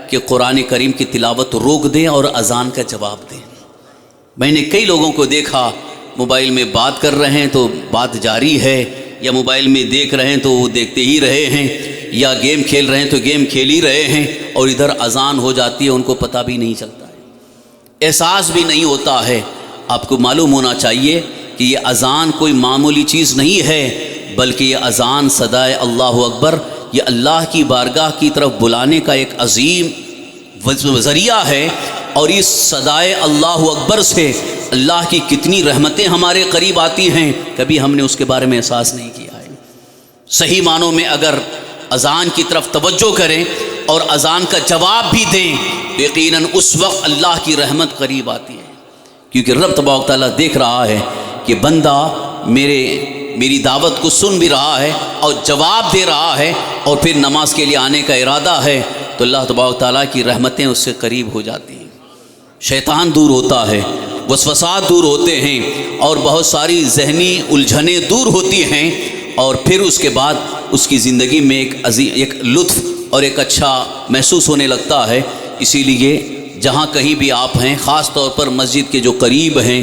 کہ قرآن کریم کی تلاوت روک دیں اور اذان کا جواب دیں۔ میں نے کئی لوگوں کو دیکھا موبائل میں بات کر رہے ہیں تو بات جاری ہے، یا موبائل میں دیکھ رہے ہیں تو وہ دیکھتے ہی رہے ہیں، یا گیم کھیل رہے ہیں تو گیم کھیل ہی رہے ہیں، اور ادھر اذان ہو جاتی ہے ان کو پتہ بھی نہیں چلتا ہے، احساس بھی نہیں ہوتا ہے۔ آپ کو معلوم ہونا چاہیے کہ یہ اذان کوئی معمولی چیز نہیں ہے، بلکہ یہ اذان صدائے اللہ اکبر، یہ اللہ کی بارگاہ کی طرف بلانے کا ایک عظیم ذریعہ ہے، اور اس صدائے اللہ اکبر سے اللہ کی کتنی رحمتیں ہمارے قریب آتی ہیں، کبھی ہم نے اس کے بارے میں احساس نہیں کیا ہے۔ صحیح معنوں میں اگر اذان کی طرف توجہ کریں اور اذان کا جواب بھی دیں تو یقیناً اس وقت اللہ کی رحمت قریب آتی ہے، کیونکہ رب تبارک تعالیٰ دیکھ رہا ہے کہ بندہ میری دعوت کو سن بھی رہا ہے اور جواب دے رہا ہے، اور پھر نماز کے لیے آنے کا ارادہ ہے، تو اللہ تبارک تعالیٰ کی رحمتیں اس سے قریب ہو جاتی ہیں، شیطان دور ہوتا ہے، وسوسات دور ہوتے ہیں، اور بہت ساری ذہنی الجھنیں دور ہوتی ہیں، اور پھر اس کے بعد اس کی زندگی میں ایک لطف اور ایک اچھا محسوس ہونے لگتا ہے۔ اسی لیے جہاں کہیں بھی آپ ہیں، خاص طور پر مسجد کے جو قریب ہیں،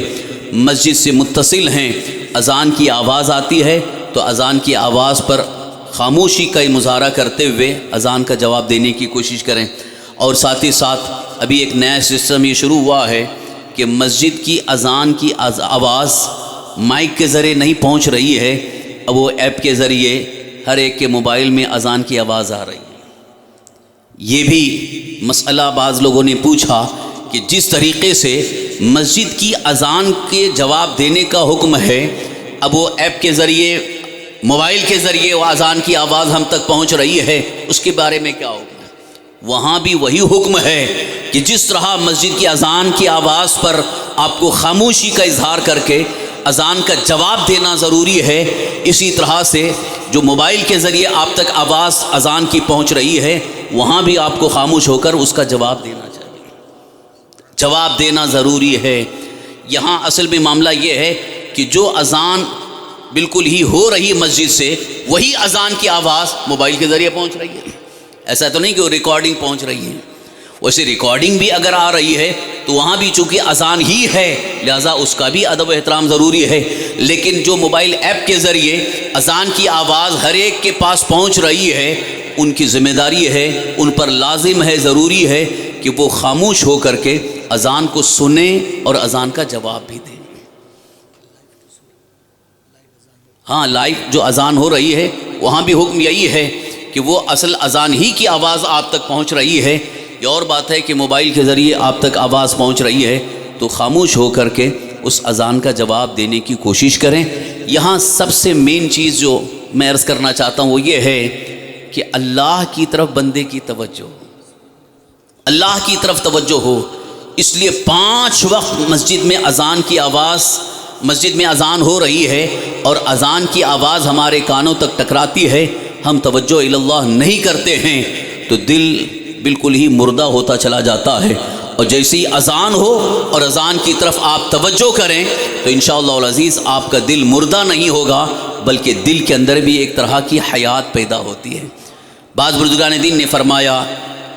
مسجد سے متصل ہیں، اذان کی آواز آتی ہے تو اذان کی آواز پر خاموشی کا مظاہرہ کرتے ہوئے اذان کا جواب دینے کی کوشش کریں۔ اور ساتھ ہی ساتھ ابھی ایک نیا سسٹم یہ شروع ہوا ہے کہ مسجد کی اذان کی آواز مائک کے ذریعے نہیں پہنچ رہی ہے، اب وہ ایپ کے ذریعے ہر ایک کے موبائل میں اذان کی آواز آ رہی ہے۔ یہ بھی مسئلہ بعض لوگوں نے پوچھا کہ جس طریقے سے مسجد کی اذان کے جواب دینے کا حکم ہے، اب وہ ایپ کے ذریعے، موبائل کے ذریعے وہ اذان کی آواز ہم تک پہنچ رہی ہے، اس کے بارے میں کیا حکم ہے؟ وہاں بھی وہی حکم ہے کہ جس طرح مسجد کی اذان کی آواز پر آپ کو خاموشی کا اظہار کر کے اذان کا جواب دینا ضروری ہے، اسی طرح سے جو موبائل کے ذریعے آپ تک آواز اذان کی پہنچ رہی ہے، وہاں بھی آپ کو خاموش ہو کر اس کا جواب دینا چاہیے، جواب دینا ضروری ہے۔ یہاں اصل میں معاملہ یہ ہے کہ جو اذان بالکل ہی ہو رہی مسجد سے، وہی اذان کی آواز موبائل کے ذریعے پہنچ رہی ہے، ایسا تو نہیں کہ وہ ریکارڈنگ پہنچ رہی ہے۔ ویسے ریکارڈنگ بھی اگر آ رہی ہے تو وہاں بھی چونکہ اذان ہی ہے، لہٰذا اس کا بھی ادب و احترام ضروری ہے، لیکن جو موبائل ایپ کے ذریعے اذان کی آواز ہر ایک کے پاس پہنچ رہی ہے، ان کی ذمہ داری ہے، ان پر لازم ہے، ضروری ہے کہ وہ خاموش ہو کر کے اذان کو سنیں اور اذان کا جواب بھی دیں۔ ہاں، لائیو جو اذان ہو رہی ہے وہاں بھی حکم یہی ہے کہ وہ اصل اذان ہی کی آواز آپ تک پہنچ رہی ہے۔ یہ اور بات ہے کہ موبائل کے ذریعے آپ تک آواز پہنچ رہی ہے تو خاموش ہو کر کے اس اذان کا جواب دینے کی کوشش کریں۔ یہاں سب سے مین چیز جو میں عرض کرنا چاہتا ہوں وہ یہ ہے کہ اللہ کی طرف بندے کی توجہ، اللہ کی طرف توجہ ہو۔ اس لیے 5 وقت مسجد میں اذان کی آواز، مسجد میں اذان ہو رہی ہے اور اذان کی آواز ہمارے کانوں تک ٹکراتی ہے، ہم توجہ الی اللہ نہیں کرتے ہیں تو دل بالکل ہی مردہ ہوتا چلا جاتا ہے، اور جیسے ہی اذان ہو اور اذان کی طرف آپ توجہ کریں تو انشاءاللہ العزیز آپ کا دل مردہ نہیں ہوگا، بلکہ دل کے اندر بھی ایک طرح کی حیات پیدا ہوتی ہے۔ بعض بزرگان دین نے فرمایا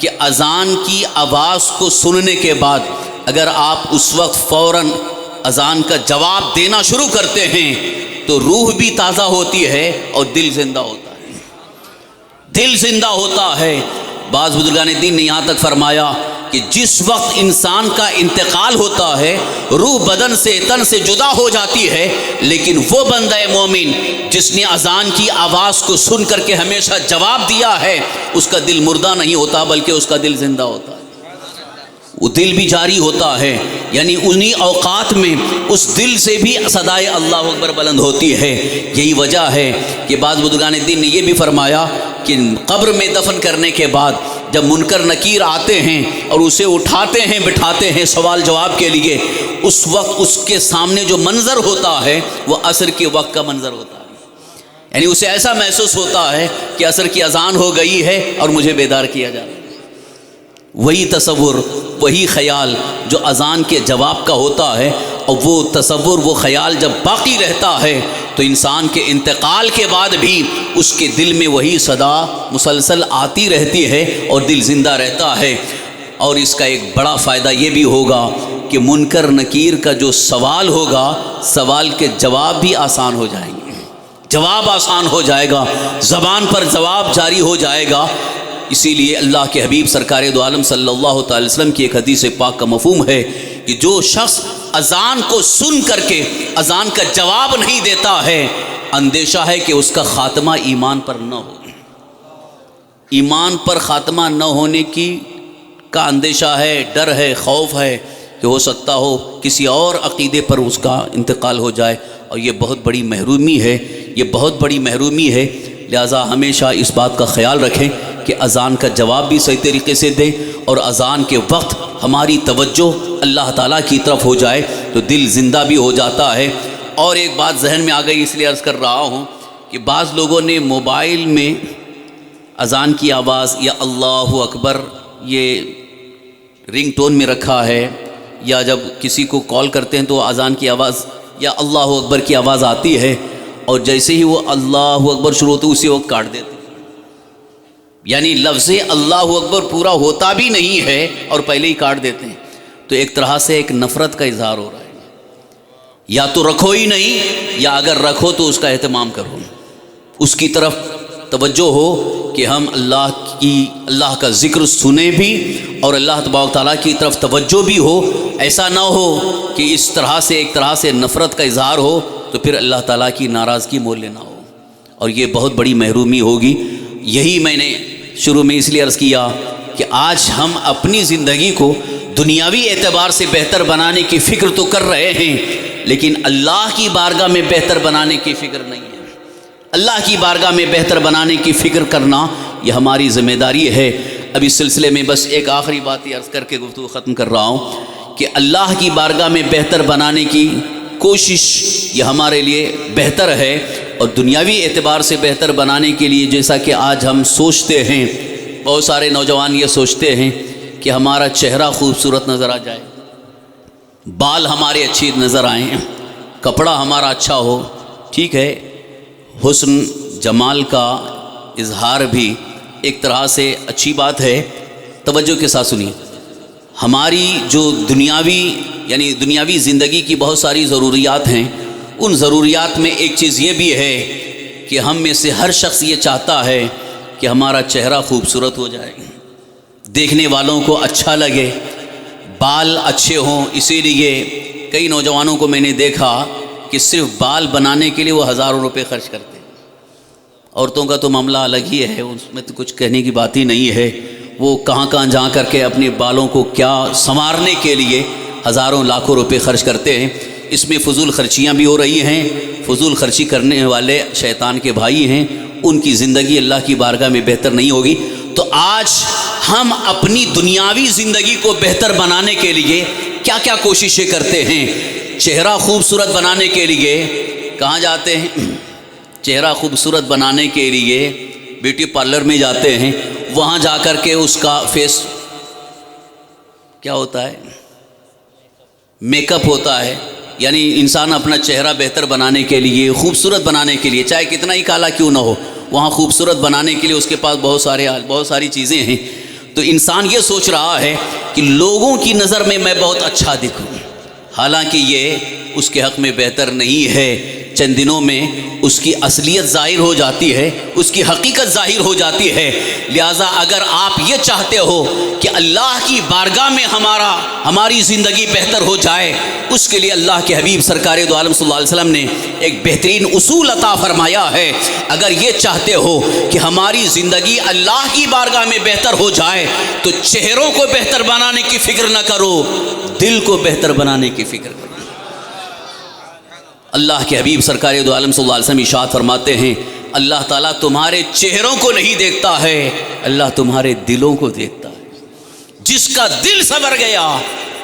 کہ اذان کی آواز کو سننے کے بعد اگر آپ اس وقت فوراً اذان کا جواب دینا شروع کرتے ہیں تو روح بھی تازہ ہوتی ہے اور دل زندہ ہوتا ہے، دل زندہ ہوتا ہے۔ بعض بزرگان دین نے یہاں تک فرمایا کہ جس وقت انسان کا انتقال ہوتا ہے، روح بدن سے، تن سے جدا ہو جاتی ہے، لیکن وہ بندہ مومن جس نے اذان کی آواز کو سن کر کے ہمیشہ جواب دیا ہے، اس کا دل مردہ نہیں ہوتا بلکہ اس کا دل زندہ ہوتا ہے۔ وہ دل بھی جاری ہوتا ہے، یعنی انہی اوقات میں اس دل سے بھی صدائے اللہ اکبر بلند ہوتی ہے۔ یہی وجہ ہے کہ بعض بزرگان دین نے یہ بھی فرمایا کہ قبر میں دفن کرنے کے بعد جب منکر نکیر آتے ہیں اور اسے اٹھاتے ہیں بٹھاتے ہیں سوال جواب کے لیے، اس وقت اس کے سامنے جو منظر ہوتا ہے وہ عصر کے وقت کا منظر ہوتا ہے، یعنی اسے ایسا محسوس ہوتا ہے کہ عصر کی اذان ہو گئی ہے اور مجھے بیدار کیا جا رہا ہے۔ وہی تصور، وہی خیال جو اذان کے جواب کا ہوتا ہے، اور وہ تصور، وہ خیال جب باقی رہتا ہے تو انسان کے انتقال کے بعد بھی اس کے دل میں وہی صدا مسلسل آتی رہتی ہے اور دل زندہ رہتا ہے۔ اور اس کا ایک بڑا فائدہ یہ بھی ہوگا کہ منکر نکیر کا جو سوال ہوگا، سوال کے جواب بھی آسان ہو جائیں گے، جواب آسان ہو جائے گا، زبان پر جواب جاری ہو جائے گا۔ اسی لیے اللہ کے حبیب سرکار دو عالم صلی اللہ تعالی وسلم کی ایک حدیث پاک کا مفہوم ہے کہ جو شخص اذان کو سن کر کے اذان کا جواب نہیں دیتا ہے، اندیشہ ہے کہ اس کا خاتمہ ایمان پر نہ ہو، ایمان پر خاتمہ نہ ہونے کا اندیشہ ہے، ڈر ہے، خوف ہے کہ ہو سکتا ہو کسی اور عقیدے پر اس کا انتقال ہو جائے، اور یہ بہت بڑی محرومی ہے، یہ بہت بڑی محرومی ہے۔ لہٰذا ہمیشہ اس بات کا خیال رکھیں کہ اذان کا جواب بھی صحیح طریقے سے دیں، اور اذان کے وقت ہماری توجہ اللہ تعالیٰ کی طرف ہو جائے تو دل زندہ بھی ہو جاتا ہے۔ اور ایک بات ذہن میں آ گئی، اس لیے عرض کر رہا ہوں کہ بعض لوگوں نے موبائل میں اذان کی آواز یا اللہ اکبر یہ رنگ ٹون میں رکھا ہے، یا جب کسی کو کال کرتے ہیں تو اذان کی آواز یا اللہ اکبر کی آواز آتی ہے، اور جیسے ہی وہ اللہ اکبر شروع ہوتی اسی وقت کاٹ دیتے، یعنی لفظ اللہ اکبر پورا ہوتا بھی نہیں ہے اور پہلے ہی کاٹ دیتے ہیں۔ تو ایک طرح سے ایک نفرت کا اظہار ہو رہا ہے، یا تو رکھو ہی نہیں، یا اگر رکھو تو اس کا اہتمام کرو، اس کی طرف توجہ ہو کہ ہم اللہ کا ذکر سنیں بھی اور اللہ تبارک تعالیٰ کی طرف توجہ بھی ہو۔ ایسا نہ ہو کہ اس طرح سے ایک طرح سے نفرت کا اظہار ہو تو پھر اللہ تعالیٰ کی ناراضگی مول لینا ہو، اور یہ بہت بڑی محرومی ہوگی۔ یہی میں نے شروع میں اس لیے عرض کیا کہ آج ہم اپنی زندگی کو دنیاوی اعتبار سے بہتر بنانے کی فکر تو کر رہے ہیں، لیکن اللہ کی بارگاہ میں بہتر بنانے کی فکر نہیں ہے۔ اللہ کی بارگاہ میں بہتر بنانے کی فکر کرنا یہ ہماری ذمہ داری ہے۔ اب اس سلسلے میں بس ایک آخری بات عرض کر کے گفتگو ختم کر رہا ہوں کہ اللہ کی بارگاہ میں بہتر بنانے کی کوشش یہ ہمارے لیے بہتر ہے، اور دنیاوی اعتبار سے بہتر بنانے کے لیے جیسا کہ آج ہم سوچتے ہیں، بہت سارے نوجوان یہ سوچتے ہیں کہ ہمارا چہرہ خوبصورت نظر آ جائے، بال ہمارے اچھی نظر آئیں، کپڑا ہمارا اچھا ہو۔ ٹھیک ہے، حسن جمال کا اظہار بھی ایک طرح سے اچھی بات ہے، توجہ کے ساتھ سنیے۔ ہماری جو دنیاوی زندگی کی بہت ساری ضروریات ہیں، ان ضروریات میں ایک چیز یہ بھی ہے کہ ہم میں سے ہر شخص یہ چاہتا ہے کہ ہمارا چہرہ خوبصورت ہو جائے، دیکھنے والوں کو اچھا لگے، بال اچھے ہوں۔ اسی لیے کئی نوجوانوں کو میں نے دیکھا کہ صرف بال بنانے کے لیے وہ ہزاروں روپے خرچ کرتے ہیں۔ عورتوں کا تو معاملہ الگ ہی ہے، اس میں تو کچھ کہنے کی بات ہی نہیں ہے، وہ کہاں کہاں جا کر کے اپنے بالوں کو کیا سنوارنے کے لیے ہزاروں لاکھوں روپے خرچ کرتے ہیں۔ اس میں فضول خرچیاں بھی ہو رہی ہیں، فضول خرچی کرنے والے شیطان کے بھائی ہیں، ان کی زندگی اللہ کی بارگاہ میں بہتر نہیں ہوگی۔ تو آج ہم اپنی دنیاوی زندگی کو بہتر بنانے کے لیے کیا کیا کوششیں کرتے ہیں؟ چہرہ خوبصورت بنانے کے لیے کہاں جاتے ہیں؟ چہرہ خوبصورت بنانے کے لیے بیوٹی پارلر میں جاتے ہیں، وہاں جا کر کے اس کا فیس کیا ہوتا ہے، میک اپ ہوتا ہے۔ یعنی انسان اپنا چہرہ بہتر بنانے کے لیے، خوبصورت بنانے کے لیے، چاہے کتنا ہی کالا کیوں نہ ہو، وہاں خوبصورت بنانے کے لیے اس کے پاس بہت ساری چیزیں ہیں۔ تو انسان یہ سوچ رہا ہے کہ لوگوں کی نظر میں بہت اچھا دکھوں، حالانکہ یہ اس کے حق میں بہتر نہیں ہے۔ چند دنوں میں اس کی اصلیت ظاہر ہو جاتی ہے، اس کی حقیقت ظاہر ہو جاتی ہے۔ لہٰذا اگر آپ یہ چاہتے ہو کہ اللہ کی بارگاہ میں ہماری زندگی بہتر ہو جائے، اس کے لیے اللہ کے حبیب سرکار دو عالم صلی اللہ علیہ وسلم نے ایک بہترین اصول عطا فرمایا ہے۔ اگر یہ چاہتے ہو کہ ہماری زندگی اللہ کی بارگاہ میں بہتر ہو جائے تو چہروں کو بہتر بنانے کی فکر نہ کرو، دل کو بہتر بنانے کی فکر کرو۔ اللہ کے حبیب سرکار دو عالم صلی اللہ علیہ وسلم ارشاد فرماتے ہیں، اللہ تعالیٰ تمہارے چہروں کو نہیں دیکھتا ہے، اللہ تمہارے دلوں کو دیکھتا ہے۔ جس کا دل سنور گیا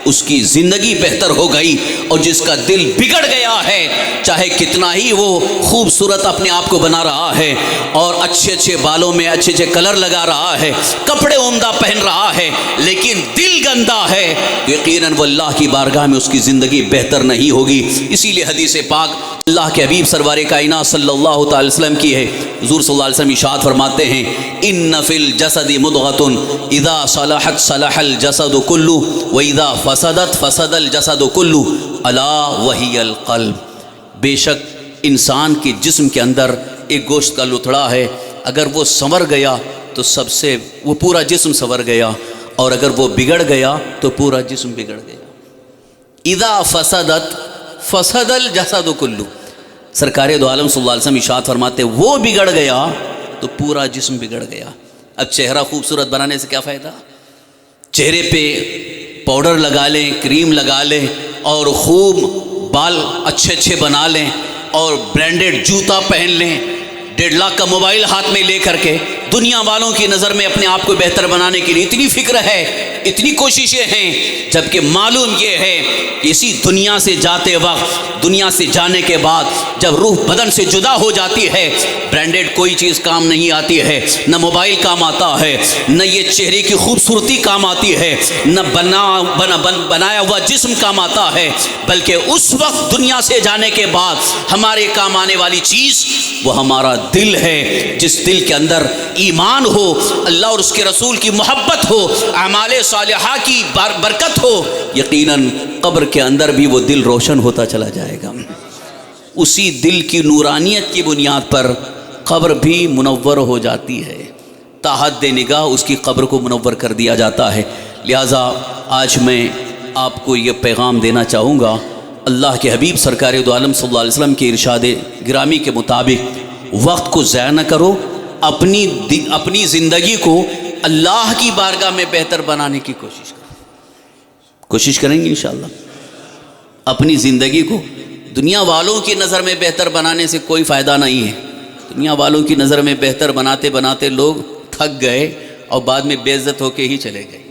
اس کی زندگی بہتر ہو گئی، اور جس کا دل بگڑ گیا ہے، چاہے کتنا ہی وہ خوبصورت اپنے آپ کو بنا رہا ہے اور اچھے اچھے بالوں میں اچھے اچھے کلر لگا رہا ہے، کپڑے عمدہ پہن رہا ہے، لیکن دل گندا ہے، یقیناً وہ اللہ کی بارگاہ میں اس کی زندگی بہتر نہیں ہوگی۔ اسی لیے حدیث پاک اللہ کے حبیب سرور کائنات صلی اللہ تعالی وسلم کی ہے، حضور صلی اللہ علیہ وسلم ارشاد فرماتے ہیں، ان فی الجسد مضغۃ اذا صلحت صلح الجسد کلہ واذا فسدت فسد الجسد کلہ الا وہی القلب۔ بے شک انسان کے جسم کے اندر ایک گوشت کا لتڑا ہے، اگر وہ سنور گیا تو وہ پورا جسم سنور گیا، اور اگر وہ بگڑ گیا تو پورا جسم بگڑ گیا۔ اذا فسدت فسد الجسد کلہ، سرکار دو عالم صلی اللہ علیہ وسلم ارشاد فرماتے وہ بگڑ گیا تو پورا جسم بگڑ گیا۔ اب چہرہ خوبصورت بنانے سے کیا فائدہ؟ چہرے پہ پاؤڈر لگا لیں، کریم لگا لیں، اور خوب بال اچھے اچھے بنا لیں، اور برانڈڈ جوتا پہن لیں، 1.5 لاکھ کا موبائل ہاتھ میں لے کر کے دنیا والوں کی نظر میں اپنے آپ کو بہتر بنانے کے لیے اتنی فکر ہے، اتنی کوششیں ہیں، جبکہ معلوم یہ ہے کہ اسی دنیا سے جاتے وقت، دنیا سے جانے کے بعد جب روح بدن سے جدا ہو جاتی ہے، برانڈڈ کوئی چیز کام نہیں آتی ہے، نہ موبائل کام آتا ہے، نہ یہ چہرے کی خوبصورتی کام آتی ہے، نہ بنایا ہوا جسم کام آتا ہے، بلکہ اس وقت دنیا سے جانے کے بعد ہمارے کام آنے والی چیز وہ ہمارا دل ہے، جس دل کے اندر ایمان ہو، اللہ اور اس کے رسول کی محبت ہو، اعمال صالحہ کی برکت ہو، یقیناً قبر کے اندر بھی وہ دل روشن ہوتا چلا جائے گا۔ اسی دل کی نورانیت کی بنیاد پر قبر بھی منور ہو جاتی ہے، تا حد نگاہ اس کی قبر کو منور کر دیا جاتا ہے۔ لہٰذا آج میں آپ کو یہ پیغام دینا چاہوں گا، اللہ کے حبیب سرکار دو عالم صلی اللہ علیہ وسلم کے ارشاد گرامی کے مطابق وقت کو ضائع نہ کرو، اپنی زندگی کو اللہ کی بارگاہ میں بہتر بنانے کی کوشش کریں گے انشاءاللہ۔ اپنی زندگی کو دنیا والوں کی نظر میں بہتر بنانے سے کوئی فائدہ نہیں ہے۔ دنیا والوں کی نظر میں بہتر بناتے بناتے لوگ تھک گئے اور بعد میں بے عزت ہو کے ہی چلے گئے،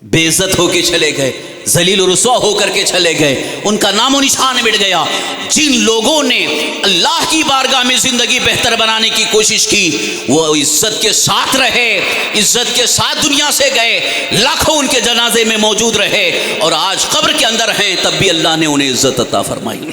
بے عزت ہو کے چلے گئے، ذلیل و رسوا ہو کر کے چلے گئے، ان کا نام و نشان مٹ گیا۔ جن لوگوں نے اللہ کی بارگاہ میں زندگی بہتر بنانے کی کوشش کی وہ عزت کے ساتھ رہے، عزت کے ساتھ دنیا سے گئے، لاکھوں ان کے جنازے میں موجود رہے، اور آج قبر کے اندر ہیں تب بھی اللہ نے انہیں عزت عطا فرمائی۔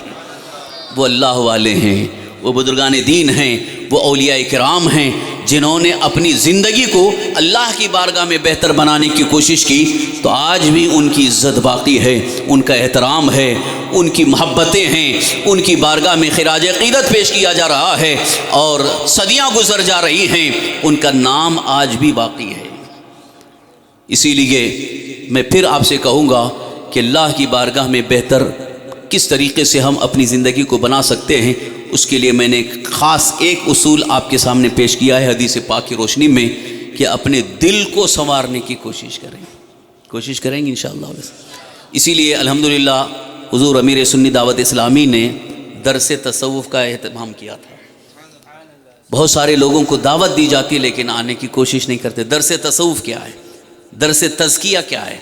وہ اللہ والے ہیں، وہ بزرگان دین ہیں، وہ اولیاء کرام ہیں، جنہوں نے اپنی زندگی کو اللہ کی بارگاہ میں بہتر بنانے کی کوشش کی، تو آج بھی ان کی عزت باقی ہے، ان کا احترام ہے، ان کی محبتیں ہیں، ان کی بارگاہ میں خراج عقیدت پیش کیا جا رہا ہے، اور صدیاں گزر جا رہی ہیں، ان کا نام آج بھی باقی ہے۔ اسی لیے میں پھر آپ سے کہوں گا کہ اللہ کی بارگاہ میں بہتر کس طریقے سے ہم اپنی زندگی کو بنا سکتے ہیں، اس کے لیے میں نے خاص ایک اصول آپ کے سامنے پیش کیا ہے حدیث پاک کی روشنی میں، کہ اپنے دل کو سنوارنے کی کوشش کریں گے انشاءاللہ۔ اسی لیے الحمدللہ حضور امیر سنی دعوت اسلامی نے درس تصوف کا اہتمام کیا تھا۔ بہت سارے لوگوں کو دعوت دی جاتی ہے لیکن آنے کی کوشش نہیں کرتے۔ درس تصوف کیا ہے؟ درس تزکیہ کیا ہے؟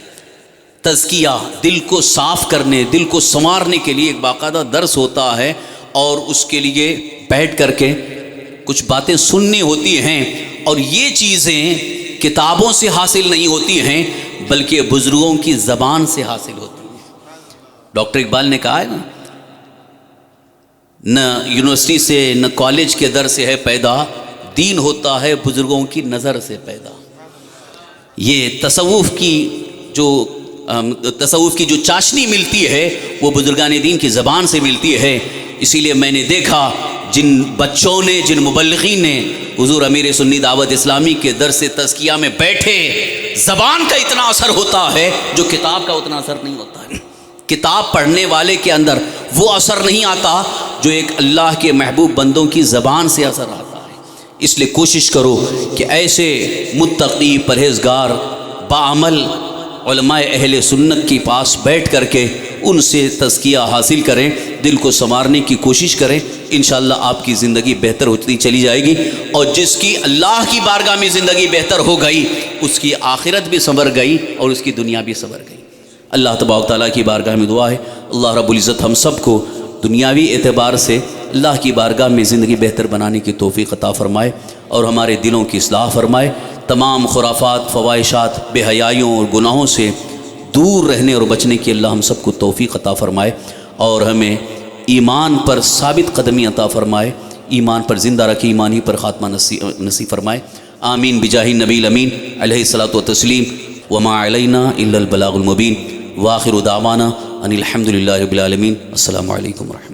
تزکیہ دل کو صاف کرنے، دل کو سنوارنے کے لیے ایک باقاعدہ درس ہوتا ہے، اور اس کے لیے بیٹھ کر کے کچھ باتیں سننی ہوتی ہیں، اور یہ چیزیں کتابوں سے حاصل نہیں ہوتی ہیں بلکہ بزرگوں کی زبان سے حاصل ہوتی ہیں۔ ڈاکٹر اقبال نے کہا ہے نا، نہ یونیورسٹی سے نہ کالج کے در سے ہے پیدا، دین ہوتا ہے بزرگوں کی نظر سے پیدا۔ یہ تصوف کی جو چاشنی ملتی ہے وہ بزرگان دین کی زبان سے ملتی ہے۔ اسی لیے میں نے دیکھا جن بچوں نے، جن مبلغین نے حضور امیر سنی دعوت اسلامی کے درس تزکیہ میں بیٹھے، زبان کا اتنا اثر ہوتا ہے جو کتاب کا اتنا اثر نہیں ہوتا ہے۔ کتاب پڑھنے والے کے اندر وہ اثر نہیں آتا جو ایک اللہ کے محبوب بندوں کی زبان سے اثر آتا ہے۔ اس لیے کوشش کرو کہ ایسے متقی، پرہیزگار، باعمل علماء اہل سنت کے پاس بیٹھ کر کے ان سے تزکیہ حاصل کریں، دل کو سنوارنے کی کوشش کریں، انشاءاللہ آپ کی زندگی بہتر ہوتی چلی جائے گی، اور جس کی اللہ کی بارگاہ میں زندگی بہتر ہو گئی اس کی آخرت بھی سنور گئی اور اس کی دنیا بھی سنور گئی۔ اللہ تبارک تعالیٰ کی بارگاہ میں دعا ہے اللہ رب العزت ہم سب کو دنیاوی اعتبار سے اللہ کی بارگاہ میں زندگی بہتر بنانے کی توفیق عطا فرمائے اور ہمارے دلوں کی اصلاح فرمائے، تمام خرافات، فواہشات، بے حیائیوں اور گناہوں سے دور رہنے اور بچنے کی اللہ ہم سب کو توفیق عطا فرمائے اور ہمیں ایمان پر ثابت قدمی عطا فرمائے، ایمان پر زندہ رکھے، ایمانی پر خاتمہ نصیب فرمائے، آمین بجاہ نبی الامین علیہ الصلاۃ والتسلیم، وما علینا الا البلاغ المبین، وآخر دعوانا ان الحمد للہ رب العالمین۔ السلام علیکم ورحمۃ اللہ۔